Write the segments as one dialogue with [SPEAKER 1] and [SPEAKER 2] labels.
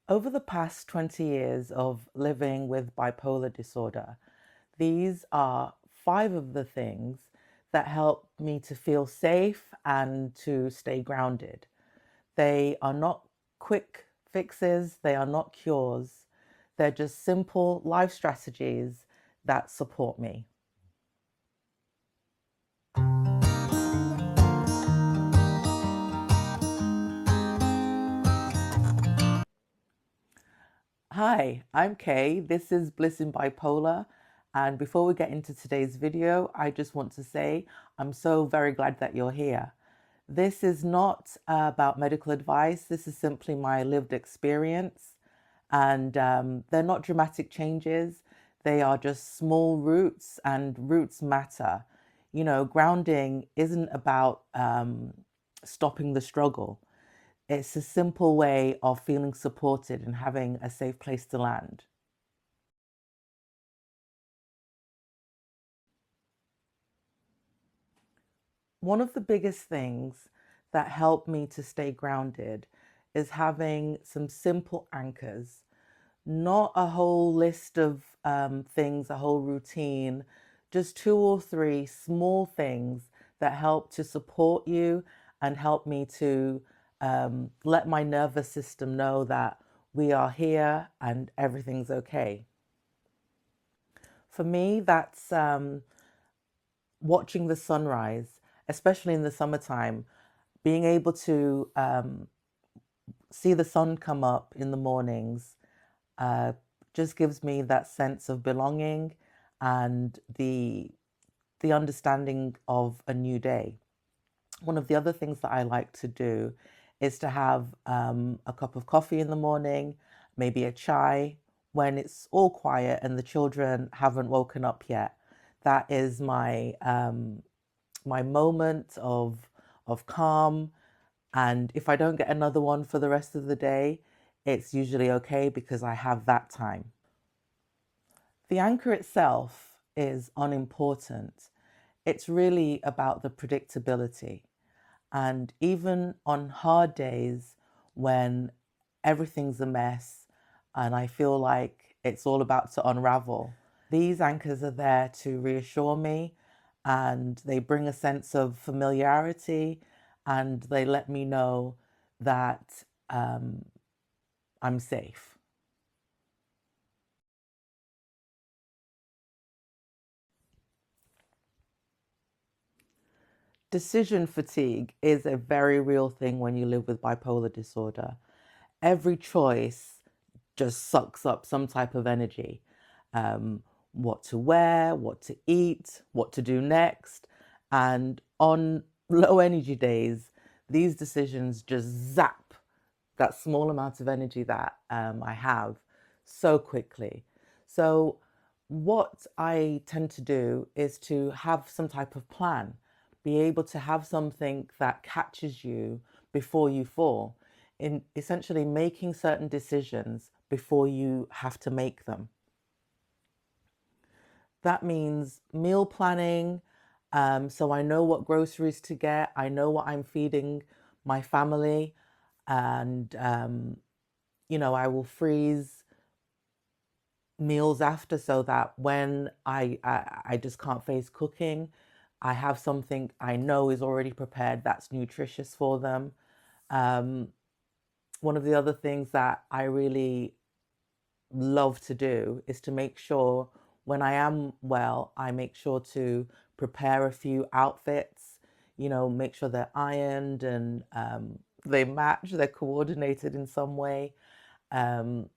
[SPEAKER 1] Over the past 20 years of living with bipolar disorder, these are five of the things that help me to feel safe and to stay grounded. They are not quick fixes, they are not cures. They're just simple life strategies that support me. Hi, I'm Kay. This is Bliss in Bipolar. And before we get into today's video, I just want to say I'm so very glad that you're here. This is not about medical advice. This is simply my lived experience. And they're not dramatic changes. They are just small roots, and roots matter. You know, grounding isn't about stopping the struggle. It's a simple way of feeling supported and having a safe place to land. One of the biggest things that help me to stay grounded is having some simple anchors, not a whole list of things, a whole routine, just two or three small things that help to support you and help me to let my nervous system know that we are here and everything's okay. For me, that's watching the sunrise, especially in the summertime, being able to see the sun come up in the mornings uh, just gives me that sense of belonging and the understanding of a new day. One of the other things that I like to do is to have a cup of coffee in the morning, maybe a chai when it's all quiet and the children haven't woken up yet. That is my moment of calm. And if I don't get another one for the rest of the day, it's usually okay because I have that time. The anchor itself is unimportant. It's really about the predictability. And even on hard days when everything's a mess and I feel like it's all about to unravel, these anchors are there to reassure me, and they bring a sense of familiarity, and they let me know that I'm safe. Decision fatigue is a very real thing when you live with bipolar disorder. Every choice just sucks up some type of energy. What to wear, what to eat, what to do next. And on low energy days, these decisions just zap that small amount of energy that I have so quickly. So, what I tend to do is to have some type of plan, be able to have something that catches you before you fall, in essentially making certain decisions before you have to make them. That means meal planning. So I know what groceries to get, I know what I'm feeding my family, and I will freeze meals after so that when I just can't face cooking, I have something I know is already prepared that's nutritious for them. Um, One of the other things that I really love to do is to make sure when I am well, I make sure to prepare a few outfits, make sure they're ironed and they match, they're coordinated in some way, um,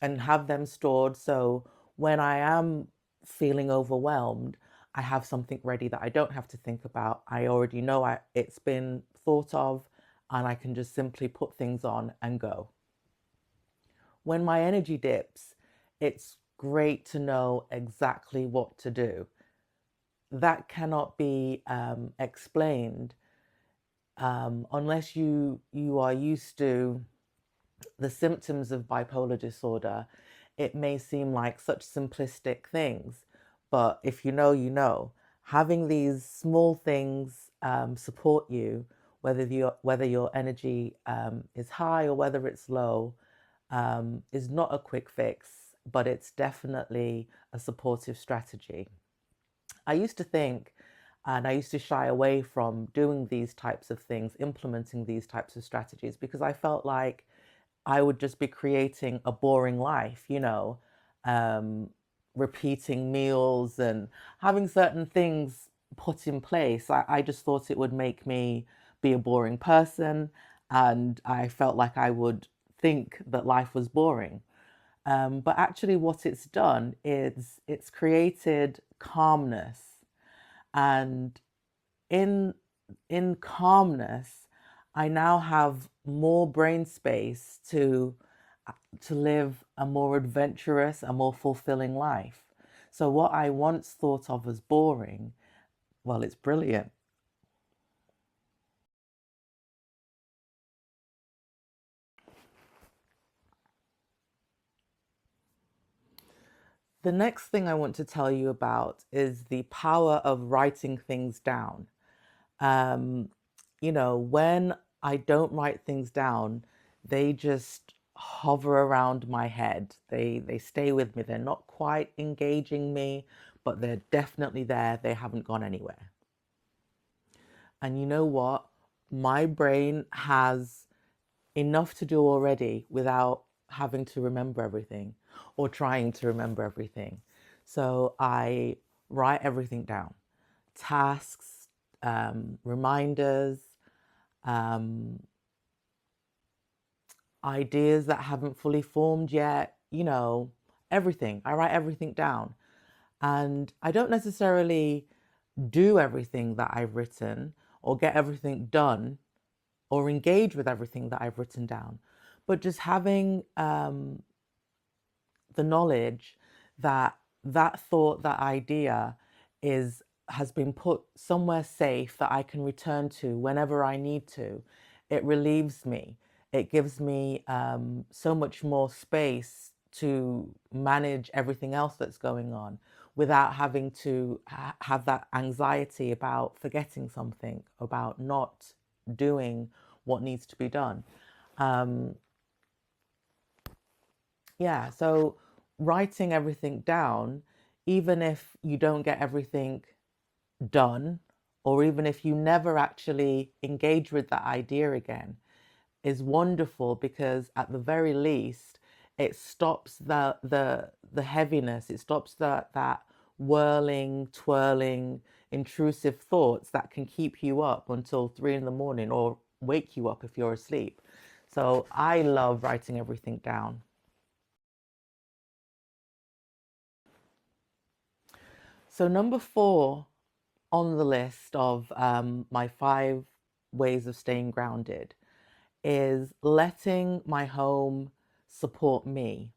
[SPEAKER 1] and have them stored. So when I am feeling overwhelmed, I have something ready that I don't have to think about. I already know it's been thought of, and I can just simply put things on and go. When my energy dips, it's great to know exactly what to do. That cannot be explained unless you are used to the symptoms of bipolar disorder. It may seem like such simplistic things, but if you know, you know. Having these small things support you, whether your energy is high or whether it's low, is not a quick fix, but it's definitely a supportive strategy. I used to think, and I used to shy away from doing these types of things, implementing these types of strategies, because I felt like I would just be creating a boring life, um, repeating meals and having certain things put in place. I just thought it would make me be a boring person, and I felt like I would think that life was boring. But actually, what it's done is it's created calmness, and in in calmness, I now have more brain space to live a more adventurous, a more fulfilling life. So what I once thought of as boring, well, it's brilliant. The next thing I want to tell you about is the power of writing things down. Um, when I don't write things down, they just hover around my head. They stay with me. They're not quite engaging me, but they're definitely there. They haven't gone anywhere. And you know what? My brain has enough to do already without having to remember everything or trying to remember everything. So I write everything down, tasks, reminders, um, ideas that haven't fully formed yet, everything. I write everything down. And I don't necessarily do everything that I've written or get everything done or engage with everything that I've written down, but just having the knowledge that that thought, that idea is has been put somewhere safe that I can return to whenever I need to. It relieves me. It gives me so much more space to manage everything else that's going on without having to have that anxiety about forgetting something, about not doing what needs to be done. Um, yeah, so writing everything down, even if you don't get everything done, or even if you never actually engage with that idea again, is wonderful because at the very least, it stops the heaviness, it stops that whirling, twirling, intrusive thoughts that can keep you up until 3 in the morning or wake you up if you're asleep. So I love writing everything down. So, number four on the list of my 5 ways of staying grounded is letting my home support me.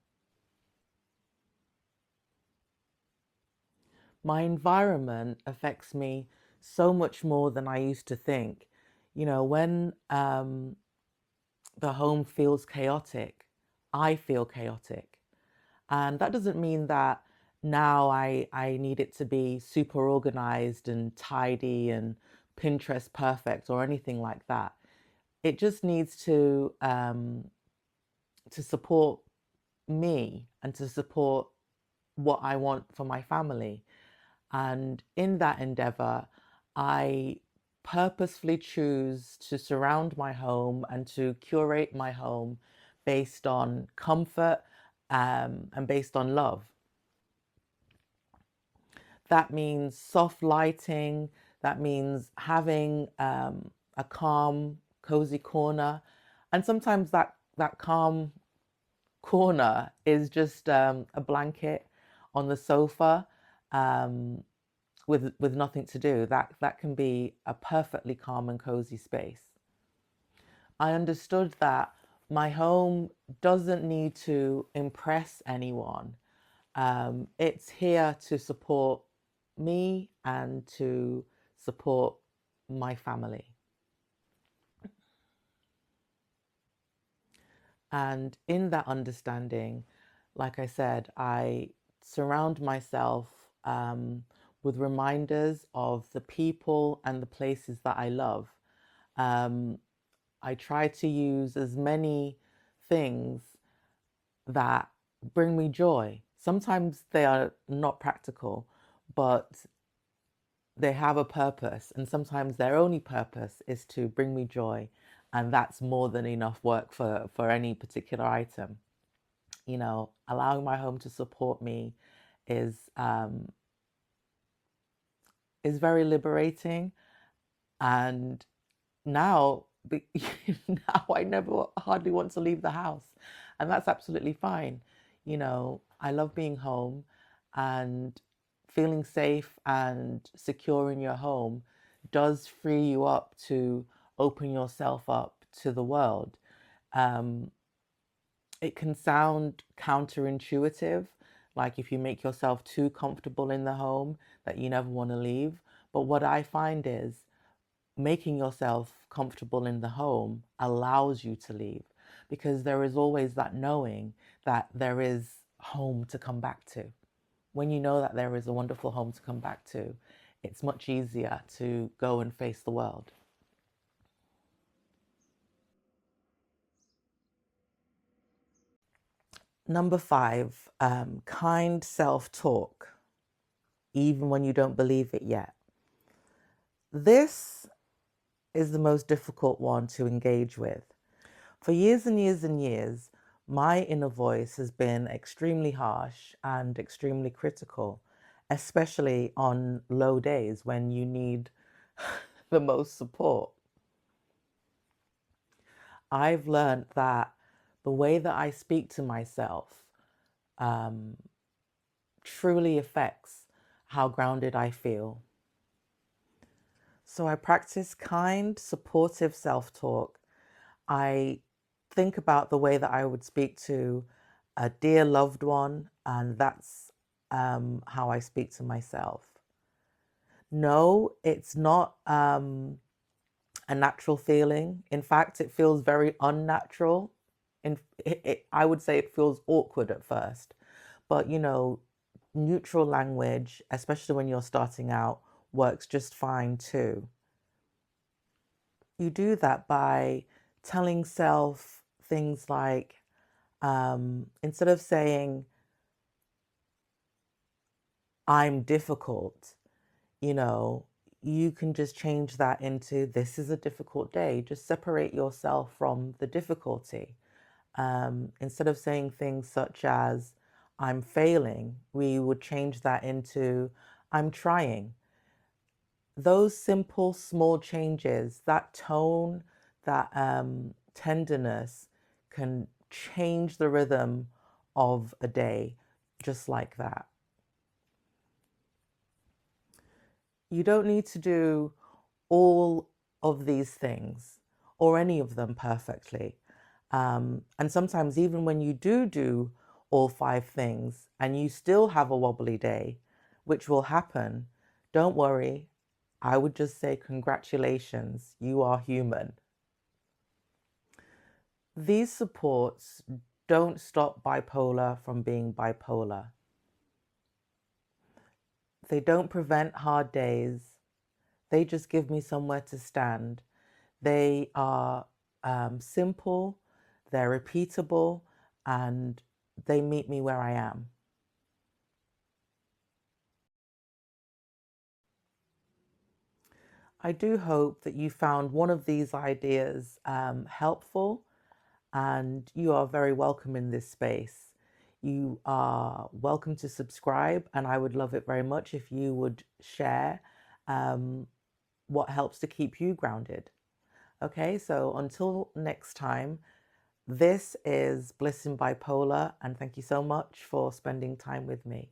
[SPEAKER 1] My environment affects me so much more than I used to think. When the home feels chaotic, I feel chaotic. And that doesn't mean that now I need it to be super organized and tidy and Pinterest perfect or anything like that. It just needs to support me and to support what I want for my family. And in that endeavor, I purposefully choose to surround my home and to curate my home based on comfort and based on love. That means soft lighting. That means having a calm, cozy corner. And sometimes that calm corner is just a blanket on the sofa um, with nothing to do. That can be a perfectly calm and cozy space. I understood that my home doesn't need to impress anyone. It's here to support me and to support my family. And in that understanding, like I said, I surround myself with reminders of the people and the places that I love. Um, I try to use as many things that bring me joy. Sometimes they are not practical, but they have a purpose, and sometimes their only purpose is to bring me joy, and that's more than enough work for any particular item. Allowing my home to support me is um, is very liberating, and now now I never hardly want to leave the house, and that's absolutely fine. I love being home, and feeling safe and secure in your home does free you up to open yourself up to the world. Um, it can sound counterintuitive, like if you make yourself too comfortable in the home that you never want to leave. But what I find is making yourself comfortable in the home allows you to leave, because there is always that knowing that there is home to come back to. When you know that there is a wonderful home to come back to, it's much easier to go and face the world. Number 5, kind self-talk, even when you don't believe it yet. This is the most difficult one to engage with. For years and years and years, my inner voice has been extremely harsh and extremely critical, especially on low days when you need the most support. I've learned that the way that I speak to myself um, truly affects how grounded I feel. So I practice kind, supportive self-talk. I think about the way that I would speak to a dear loved one, and that's how I speak to myself. No, it's not a natural feeling. In fact, it feels very unnatural. I would say it feels awkward at first, but neutral language, especially when you're starting out, works just fine too. You do that by telling self things like, instead of saying, I'm difficult, you can just change that into, this is a difficult day. Just separate yourself from the difficulty. Instead of saying things such as, I'm failing, we would change that into, I'm trying. Those simple, small changes, that tone, that tenderness can change the rhythm of a day just like that. You don't need to do all of these things or any of them perfectly. And sometimes even when you do all 5 things and you still have a wobbly day, which will happen, don't worry. I would just say congratulations, you are human. These supports don't stop bipolar from being bipolar. They don't prevent hard days. They just give me somewhere to stand. They are simple, they're repeatable, and they meet me where I am. I do hope that you found one of these ideas helpful, and you are very welcome in this space. You are welcome to subscribe, and I would love it very much if you would share what helps to keep you grounded. Okay, so until next time, this is Bliss in Bipolar, and thank you so much for spending time with me.